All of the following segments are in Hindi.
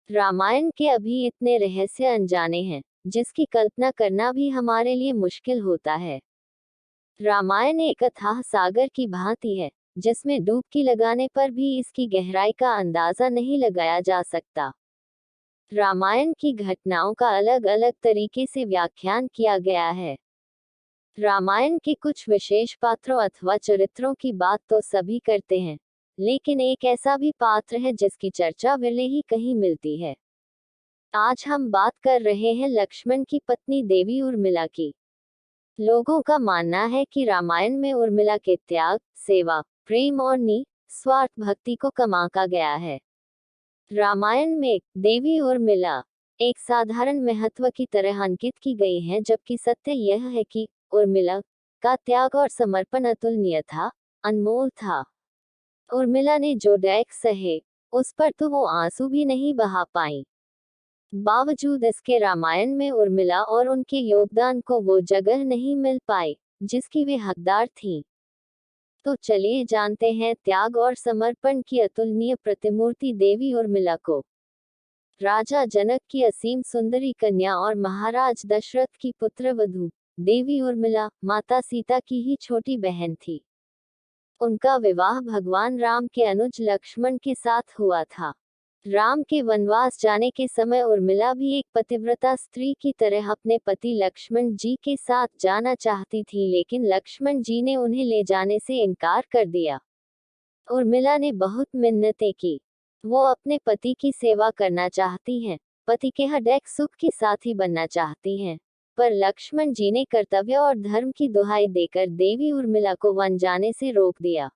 रामायण के अभी इतने रहस्य अनजाने हैं, जिसकी कल्पना करना भी हमारे लिए मुश्किल होता है। रामायण एक अथाह सागर की भांति है, जिसमें डुबकी लगाने पर भी इसकी गहराई का अंदाजा नहीं लगाया जा सकता। रामायण की घटनाओं का अलग अलग तरीके से व्याख्यान किया गया है। रामायण के कुछ विशेष पात्रों अथवा चरित्रों की बात तो सभी करते हैं, लेकिन एक ऐसा भी पात्र है जिसकी चर्चा विरले ही कहीं मिलती है। आज हम बात कर रहे हैं लक्ष्मण की पत्नी देवी उर्मिला की। लोगों का मानना है कि रामायण में उर्मिला के त्याग, सेवा, प्रेम और निस्वार्थ भक्ति को कमाका गया है। रामायण में देवी उर्मिला एक साधारण महत्व की तरह अंकित की गई है, जबकि सत्य यह है कि उर्मिला का त्याग और समर्पण अतुलनीय था, अनमोल था। उर्मिला ने जो दैख सहे, उस पर तो वो आंसू भी नहीं बहा पाई। बावजूद इसके रामायण में उर्मिला और उनके योगदान को वो जगह नहीं मिल पाई जिसकी वे हकदार थीं। तो चलिए जानते हैं त्याग और समर्पण की अतुलनीय प्रतिमूर्ति देवी उर्मिला को। राजा जनक की असीम सुंदरी कन्या और महाराज दशरथ की पुत्रवधू देवी उर्मिला माता सीता की ही छोटी बहन थी। उनका विवाह भगवान राम के अनुज लक्ष्मण के साथ हुआ था। राम के वनवास जाने के समय उर्मिला भी एक पतिव्रता स्त्री की तरह अपने पति लक्ष्मण जी के साथ जाना चाहती थी, लेकिन लक्ष्मण जी ने उन्हें ले जाने से इनकार कर दिया। उर्मिला ने बहुत मिन्नतें की। वो अपने पति की सेवा करना चाहती हैं, पति के हृदय सुख की साथी बनना चाहती हैं, पर लक्ष्मण जी ने कर्तव्य और धर्म की दुहाई देकर देवी उर्मिला को वन जाने से रोक दिया।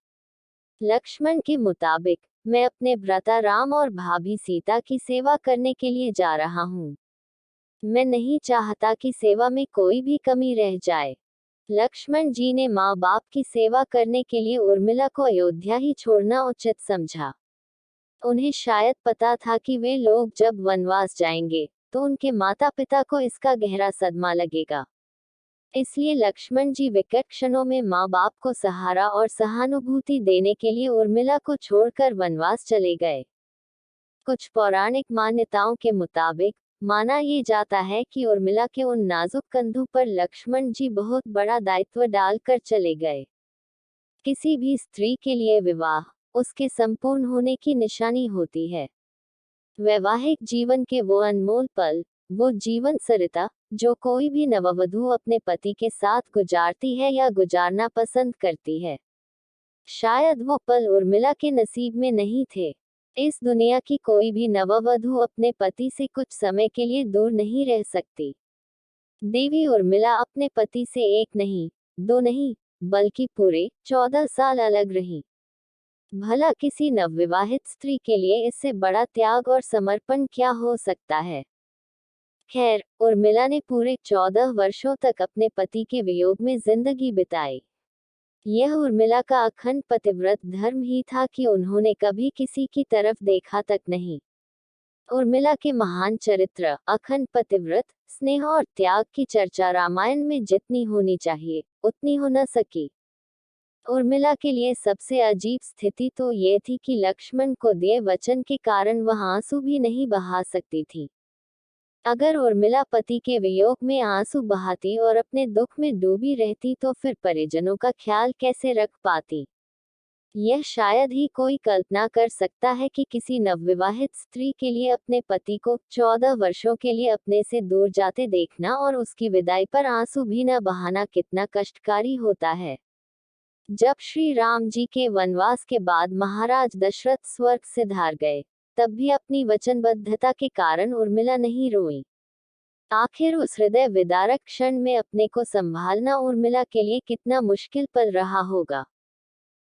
लक्ष्मण के मुताबिक, मैं अपने भ्राता राम और भाभी सीता की सेवा करने के लिए जा रहा हूँ। मैं नहीं चाहता कि सेवा में कोई भी कमी रह जाए। लक्ष्मण जी ने माँ बाप की सेवा करने के लिए उर्मिला को अयोध्या ही छोड़ना उचित समझा। उन्हें शायद पता था कि वे लोग जब वनवास जाएंगे, तो उनके माता पिता को इसका गहरा सदमा लगेगा। इसलिए लक्ष्मण जी विकट क्षणों में माँ बाप को सहारा और सहानुभूति देने के लिए उर्मिला को छोड़कर वनवास चले गए। कुछ पौराणिक मान्यताओं के मुताबिक माना ये जाता है कि उर्मिला के उन नाजुक कंधों पर लक्ष्मण जी बहुत बड़ा दायित्व डालकर चले गए। किसी भी स्त्री के लिए विवाह उसके संपूर्ण होने की निशानी होती है। वैवाहिक जीवन के वो अनमोल पल, वो जीवन सरिता, जो कोई भी नववधू अपने पति के साथ गुजारती है या गुजारना पसंद करती है, शायद वो पल उर्मिला के नसीब में नहीं थे। इस दुनिया की कोई भी नववधू अपने पति से कुछ समय के लिए दूर नहीं रह सकती। देवी उर्मिला अपने पति से एक नहीं, दो नहीं, बल्कि पूरे 14 साल अलग रही। भला किसी नवविवाहित स्त्री के लिए इससे बड़ा त्याग और समर्पण क्या हो सकता है। खैर, उर्मिला ने पूरे 14 वर्षों तक अपने पति के वियोग में जिंदगी बिताई। यह उर्मिला का अखंड पतिव्रत धर्म ही था कि उन्होंने कभी किसी की तरफ देखा तक नहीं। उर्मिला के महान चरित्र, अखंड पतिव्रत, स्नेह और त्याग की चर्चा रामायण में जितनी होनी चाहिए, उतनी हो न सकी। उर्मिला के लिए सबसे अजीब स्थिति तो ये थी कि लक्ष्मण को दिए वचन के कारण वह आंसू भी नहीं बहा सकती थी। अगर उर्मिला पति के वियोग में आंसू बहाती और अपने दुख में डूबी रहती तो फिर परिजनों का ख्याल कैसे रख पाती। यह शायद ही कोई कल्पना कर सकता है कि किसी नवविवाहित स्त्री के लिए अपने पति को 14 वर्षों के लिए अपने से दूर जाते देखना और उसकी विदाई पर आंसू भी न बहाना कितना कष्टकारी होता है। जब श्री राम जी के वनवास के बाद महाराज दशरथ स्वर्ग से धार गए, तब भी अपनी वचनबद्धता के कारण उर्मिला नहीं रोई। आखिर उस हृदय विदारक क्षण में अपने को संभालना उर्मिला के लिए कितना मुश्किल पल रहा होगा।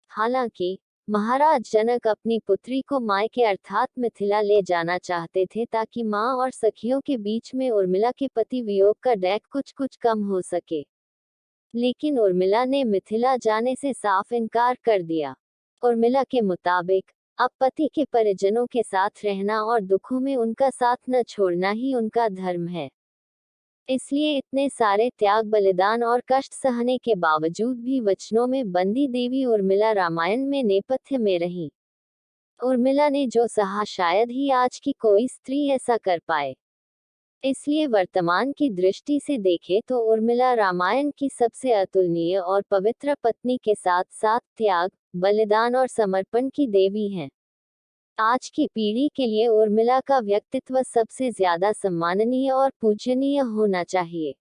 हालांकि महाराज जनक अपनी पुत्री को मायके अर्थात मिथिला ले जाना चाहते थे, ताकि मां और सखियों के बीच में उर्मिला के पति वियोग का डैक कुछ कुछ कम हो सके। लेकिन उर्मिला ने मिथिला जाने से साफ इनकार कर दिया। उर्मिला के मुताबिक अब पति के परिजनों के साथ रहना और दुखों में उनका साथ न छोड़ना ही उनका धर्म है। इसलिए इतने सारे त्याग, बलिदान और कष्ट सहने के बावजूद भी वचनों में बंदी देवी उर्मिला रामायण में नेपथ्य में रही। उर्मिला ने जो सहा शायद ही आज की कोई स्त्री ऐसा कर पाए। इसलिए वर्तमान की दृष्टि से देखें तो उर्मिला रामायण की सबसे अतुलनीय और पवित्र पत्नी के साथ साथ त्याग, बलिदान और समर्पण की देवी हैं। आज की पीढ़ी के लिए उर्मिला का व्यक्तित्व सबसे ज्यादा सम्माननीय और पूजनीय होना चाहिए।